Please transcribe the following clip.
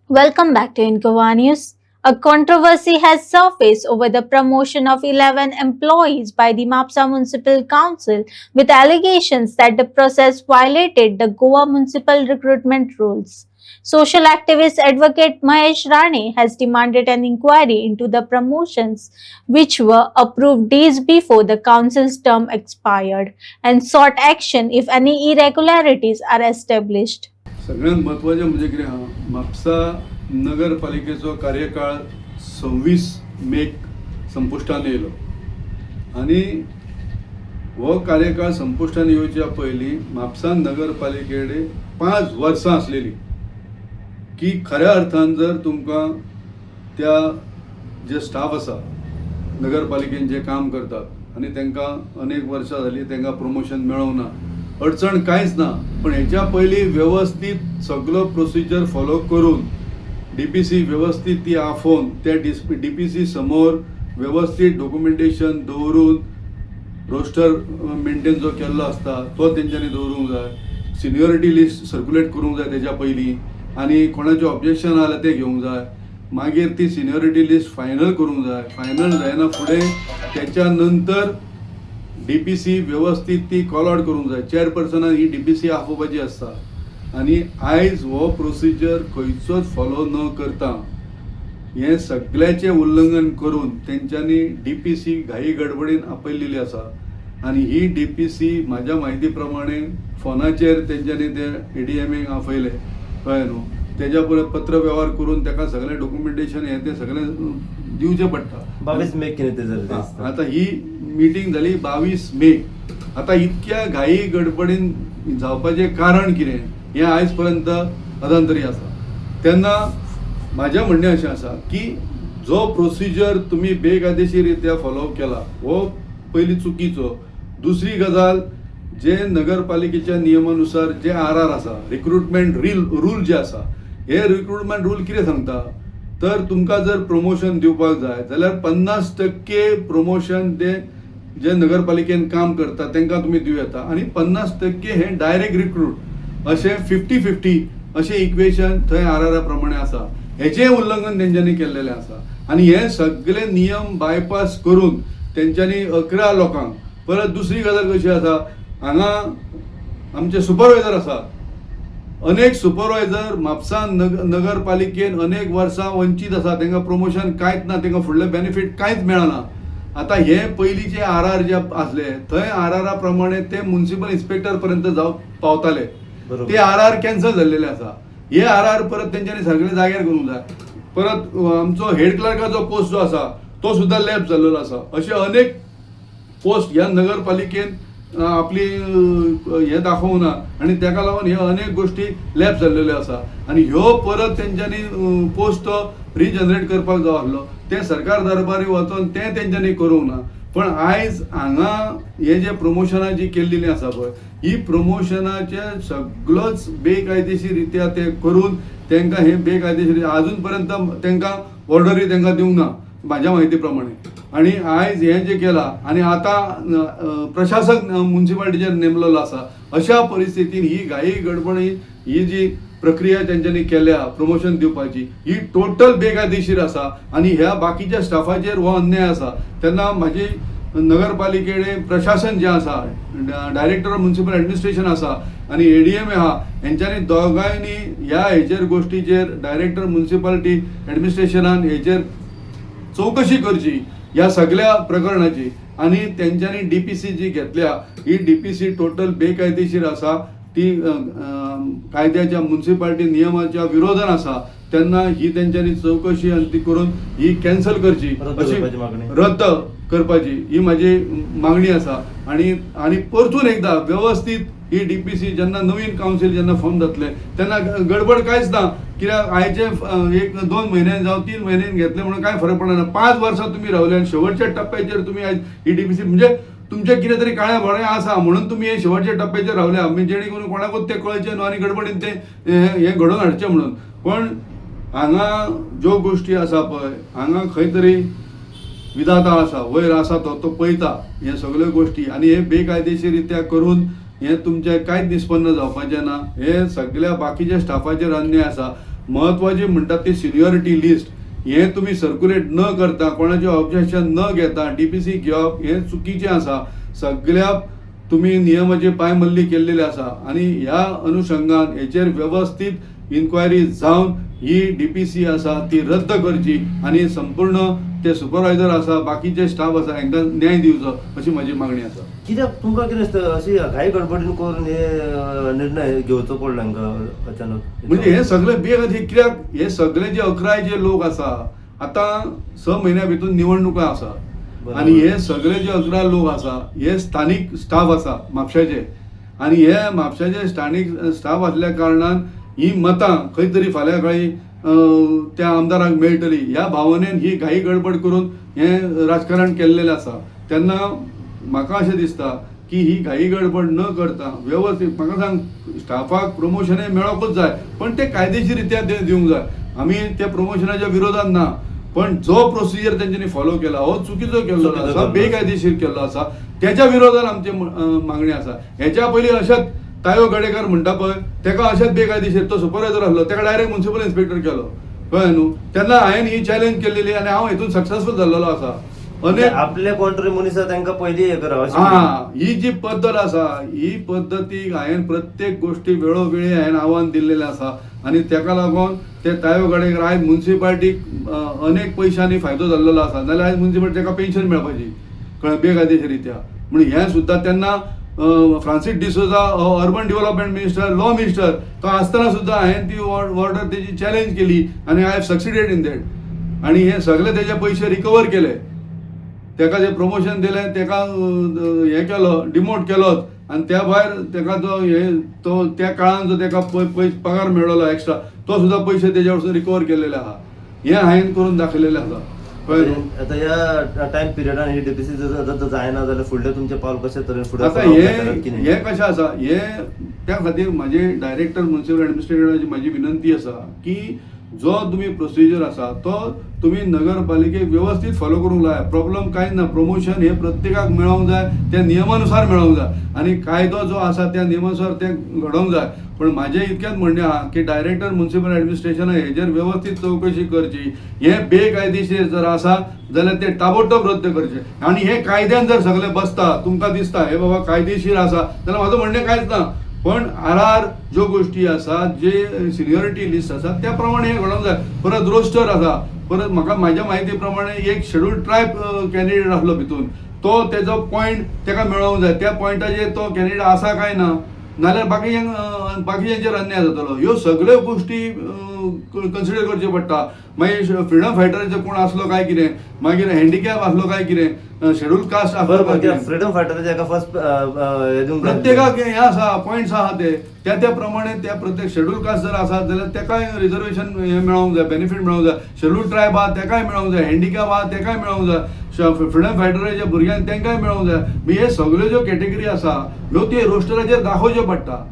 Welcome back to Incoa News. A controversy has surfaced over the promotion of 11 employees by the Mapsa Municipal Council with allegations that the process violated the Goa municipal recruitment rules. Social activist advocate Mahesh Rane has demanded an inquiry into the promotions which were approved days before the council's term expired and sought action if any irregularities are established. सगळ्यात महत्त्वाचे म्हणजे कितें आहा म्हापसा नगरपालिकेचो कार्यकाळ 26 make संपुश्टान येयलो आनी हो कार्यकाळ संपुश्टान येवच्या पयलीं म्हापसा नगरपालिके कडेन 5 वर्सां आसलेली की खऱ्या अर्थान जर तुमकां त्या जे स्टाफ आसा नगरपालिकेन जे काम करतात आनी तांकां अनेक वर्सां जालीं तांकां प्रमोशन मेळोंक ना, अडचण कांयच ना, पण हेच्या पयलीं व्यवस्थीत सगळो प्रोसिजर फॉलो करून डीपीसी व्यवस्थीत ती आफोवन त्या डीपीसी समोर व्यवस्थीत डॉक्युमेंटेशन दवरून रोस्टर मेंटेन जो केल्लो आसता तो तेंच्यांनी दवरूंक जाय, सिनियरिटी लिस्ट सर्क्युलेट करूंक जाय तेच्या पयलीं आनी कोणाचें ऑब्जेक्शन आसलें तें घेवंक जाय, मागीर ती सिनियरिटी लिस्ट फायनल करूंक जाय, फायनल जायना फुडें तेच्या नंतर डीपीसी व्यवस्थित ती कॉल आउट करूंक जाय, चेअरपर्सनान ही डीपीसी आपोवपाची आसता आनी आयज हो प्रोसिजर खंयचोच फॉलो न करता हे सगळ्याचें उल्लंघन करून तेंच्यांनी डीपीसी घाई गडबडीन आपयलेली आसा आनी ही डीपीसी म्हाज्या म्हायती प्रमाणे फोनाचेर तेंच्यांनी ते एडीएमएक आपयले, कळ्ळें न्हू, तेज्या परत पत्र व्यवहार करून ताका सगळें डॉक्युमेंटेशन हें तें सगळें दिवचें पडटा. 22 मे कितें तें जर आता ही मीटिंग जाली 22 मे. आता इतक्या घाई गडबडीन जावपाचें कारण कितें हें आयज पर्यंत अजांतरी आसा. तेन्ना म्हाजें म्हणणें अशें आसा की जो प्रोसिजर तुमी बेकायदेशीररित्या फॉलो केला हो पयलीं चुकीचो. दुसरी गजाल जे नगरपालिकेच्या नियमानुसार जे आर आसा रिक्रुटमेंट रूल जे आसा हे रिक्रुटमेंट रूल कितें सांगता तर तुमकां जर प्रमोशन दिवपाक जाय जाल्यार 50% प्रमोशन ते जे नगरपालिकेन काम करता तांकां तुमी दिवं येता आनी 50% हे डायरेक्ट रिक्रूट अशें 50-50 अशें इक्वेशन थंय आर प्रमाणे आसा. हेचें उल्लंघन तेंच्यांनी केल्लेलें आसा आनी हे सगळे नियम बायपास करून तेंच्यांनी 11 लोकांक परत दुसरी गजाल कशी आसा हांगा आमचे सुपरवायझर आसा, अनेक सुपरवायझर म्हापसा नगरपालिकेन अनेक वर्सां वंचीत आसा, तांकां प्रमोशन कांयच ना, तांकां फुडलें बेनिफीट कांयच मेळना. आता हे पयलींचे आर जे आसले थंय आर प्रमाणे ते म्युनिसिपल इन्स्पेक्टर पर्यंत पावताले, ते आर कॅन्सल जाल्लेले आसा. हे आर परत तेंच्यांनी सगळे जाग्यार करूंक जाय. परत आमचो हेड क्लर्काचो पोस्ट जो आसा तो सुद्दां लॅप जाल्लो आसा. अशे अनेक पोस्ट ह्या नगरपालिकेन आपली हे दाखोवंक ना आनी ताका लागून ह्यो अनेक गोष्टी लॅप जाल्ल्यो आसा आनी ह्यो परत तेंच्यांनी पोस्ट रिजनरेट करपाक जाय आसलो ते सरकार दरबारी वचोन ते तेंच्यांनी करूंक ना. पण आयज हांगा हे जे प्रमोशनां जी केल्लीं आसा पळय ही प्रमोशनाचे सगळोच बेकायदेशीररित्या ते करून तांकां हे बेकायदेशीर अजून पर्यंत तांकां ऑर्डरी तांकां दिवंक ना म्हाज्या म्हायती प्रमाणे. आणि आयज हे जे केला आणि आता प्रशासक म्युनिसिपालिटीचेर नेमलेलो आसा अशा परिस्थितीन ही घाई गडबडी ही जी प्रक्रिया तेंच्यांनी केल्या प्रमोशन दिवपाची ही टोटल बेकायदेशीर आसा आनी ह्या बाकीच्या स्टाफाचेर हो अन्याय आसा. तेन्ना म्हाजी नगरपालिकेडे प्रशासन जे आसा डायरेक्टर ऑफ म्युनिसिपल एडमिनिस्ट्रेशन आसा आणि एडीएम आहा हेंच्यांनी दोगांयनी ह्या हेचेर गोष्टीचेर डायरेक्टर म्युनिसिपालिटी एडमिनिस्ट्रेशनान हेचेर चौकशी करची या सगळ्या प्रकरणाची आणि त्यांच्यानी डीपीसी जी घेतल्या ही डीपीसी टोटल बेकायदेशीर आसा, ती कायद्याच्या म्युनिसिपालिटी नियमाच्या विरोधान आसा. त्यांना ही त्यांच्यानी चौकशी आणि ती करून ही कॅन्सल करची अशी रद्द करपाची ही माझी मागणी आसा. आणि परतून एकदा व्यवस्थित ही डीपीसी जेन्ना नवीन कावन्सील जेन्ना फॉर्म जातले तेन्ना गडबड कांयच ना, कित्याक आयचे 1-2 म्हयने जावं 3 म्हयने घेतले म्हणून काय फरक पडना. 5 वर्सां तुम्ही रावले आनी शेवटच्या टप्प्याचेर तुम्ही आयज ही डीपीसी म्हणजे तुमचे कितें तरी काळें भडें आसा म्हणून तुम्ही हे शेवटच्या टप्प्याचेर रावल्या जेणे करून कोणाकूच ते कळचें न्हू आनी गडबडीन ते हे घडोवन हाडचें म्हणून. पण हांगा ज्यो गोष्टी आसा पळय हांगा खंय तरी विधाता आसा वयर आसा तो पळयता हे सगळ्यो गोष्टी आनी हे बेकायदेशीररित्या करून हे तुमचे कांयच निष्पन्न जावपाचें ना. हे सगळ्या बाकीच्या स्टाफाचेर अन्याय आसा. महत्वाचे म्हणटात ते सिनियरिटी लिस्ट हे तुम्ही सर्क्युलेट न करता कोणाचे ऑब्जेक्शन न घेता डीपीसी घेवप हे चुकीचें आसा. सगळ्या तुम्ही नियमाचे पायमल्ली केल्लेले आसा आणि ह्या अनुषंगान हेचेर व्यवस्थित इन्क्वायरी जावन ही डीपीसी आसा ती रद्द करची आणि संपूर्ण ते सुपरवायझर आसा बाकीचे स्टाफ आसा हांकां न्याय दिवचो अशी माझी मागणी आसा. कित्याक तुमकां कितें दिसता अशी घाई गडबडीन करून हे निर्णय घेवचो पडलो हांकां अचानक? म्हणजे हे सगळे बेगती कित्याक हे सगळे जे 11 जे लोक आसा आता 6 महिन्या भितर निवडणुका आसा आणि हे सगळे जे 11 लोक आसा हे स्थानिक स्टाफ आसा म्हापशाचे आणि हे म्हापशाचे स्थानिक स्टाफ असल्या कारणान ही मतां खंय तरी फाल्यां काळी त्या आमदाराक मेळटली ह्या भावनेन ही घाई गडबड करून हे राजकारण केल्लेलें आसा. तेन्ना म्हाका अशें दिसता की ही घाई गडबड न करता व्यवस्थित म्हाका सांग स्टाफाक प्रमोशनय मेळोकूच जाय पण ते कायदेशीर रित्या दिवंक जाय. आमी त्या प्रमोशनाच्या विरोधात ना पण जो प्रोसिजर तेंच्यांनी फॉलो केला हो चुकीचो केल्लो आसा बेकायदेशीर केल्लो आसा त्याच्या विरोधात आमची मागणी आसा. हेच्या पयलीं अशेंच तायो गडेकर म्हणटा पळय तेका अशेंच बेकायदेशीर तो सुपरवायझर आसलो तेका डायरेक्ट म्युनिसिपल इन्स्पेक्टर केलो कळ्ळें न्हू. तेन्ना हांवें ही चॅलेंज केल्ली आणि हांव हेतून सक्सेसफूल जाल्लो आसा. अनेक आपले कोंट्री मनीस आसा तांकां पयलीं हे करप ही जी पद्दत आसा ही पद्दतीक हांवें प्रत्येक गोष्टी वेळोवेळी हांवें आव्हान दिल्लेलें आसा आणि तेका लागून ते तायो गडेकर आयज म्युनिसिपालिटीक अनेक पयशांनी फायदो जाल्लो आसा नाल्यार आयज म्युनिसिपालिटी तेका पेन्शन मेळपाची कळ्ळें बेकायदेशीर रित्या म्हणून हें सुद्दां तेन्ना Francis D'Souza urban development minister law minister तो आसतना सुद्दां हांवें ती ऑर्डर तेजी चॅलेंज केली आणि I have succeeded in that आणि हे सगळे तेजे पयशे रिकवर केले. तेका जे प्रमोशन दिलें तेका हे केलो डिमोट केलोच आणि त्या भायर तेका तो त्या काळान जो तेका पगार मेळ्ळलो एक्स्ट्रा तो सुद्दां पयशे तेजे वरसून रिकवर केलेले आहा. हे हांवें करून दाखयलेलें आसा. आता ह्या टाइम पिरियडान ही डीपीसी रद्द जायना जाल्यार फुडले तुमचे पावल कशे तरेन फुडें आता हे कशें आसा हे त्या खातीर म्हाजे डायरेक्टर म्युनिसिपल एडमिनिस्ट्रेशनाची म्हाजी विनंती आसा की जो तुम्ही प्रोसिजर आसा तो तुम्ही नगरपालिकेक व्यवस्थित फॉलो करूंक जाय. प्रॉब्लेम कांयच ना. प्रमोशन हे प्रत्येकाक मेळोंक जाय त्या नियमानुसार मेळोंक जाय आणि कायदो जो आसा त्या नियमानुसार ते घडोवंक जाय. पण म्हाजें इतकेंच म्हणणें आहा की डायरेक्टर म्युनिसिपल एडमिनिस्ट्रेशन हेजेर व्यवस्थित चवकशी करची. हे बेकायदेशीर जर आसा जाल्यार ते ताबडतोब रद्द करचे आणि हे कायद्यान जर सगळे बसता तुमकां दिसता हे बाबा कायदेशीर आसा जाल्यार म्हाजो म्हणणें कांयच ना. पण आर ज्यो गोष्टी आसा जे सिनियरिटी लिस्ट आसा त्या प्रमाणे हे घडोवंक जाय. परत रोस्टर आसा परत म्हाका म्हाज्या म्हायती प्रमाणे एक शेड्यूल ट्रायब कॅन्डिडेट आसलो भितून तो तेजो पॉयंट तेका मेळोवंक जाय. त्या पॉयंटाचेर तो कॅन्डिडेट आसा काय ना नाल्यार बाकीच्यांचेर अन्याय जातलो. ह्यो सगळ्यो गोष्टी कन्सिडर करच्यो पडटा. मागीर फ्रीडम फायटराचो कोण आसलो काय कितें मागीर हँडिकॅप आसलो काय कितें शेड्यूल कास्ट आसलो काय कितें फ्रीडम फायटराचे एका फर्स्ट प्रत्येकाक हे आसा पॉयंट्स आहा ते त्या प्रमाणे त्या प्रत्येक शेड्यूल कास्ट जर आसात जाल्यार तेकाय रिजर्वेशन हे मेळोवंक जाय बेनिफीट मेळोवंक जाय. शेड्यूल ट्रायब आहा तेकाय मेळोवंक जाय. हँडिकॅप आहा तेकाय मेळोवंक जाय. फ्रीडम फायटराच्या भुरग्यांक तेंकाय मेळोवंक जाय. हे सगळ्यो ज्यो कॅटेगरी आसा ह्यो ते रोस्टराचेर दाखोवच्यो पडटा.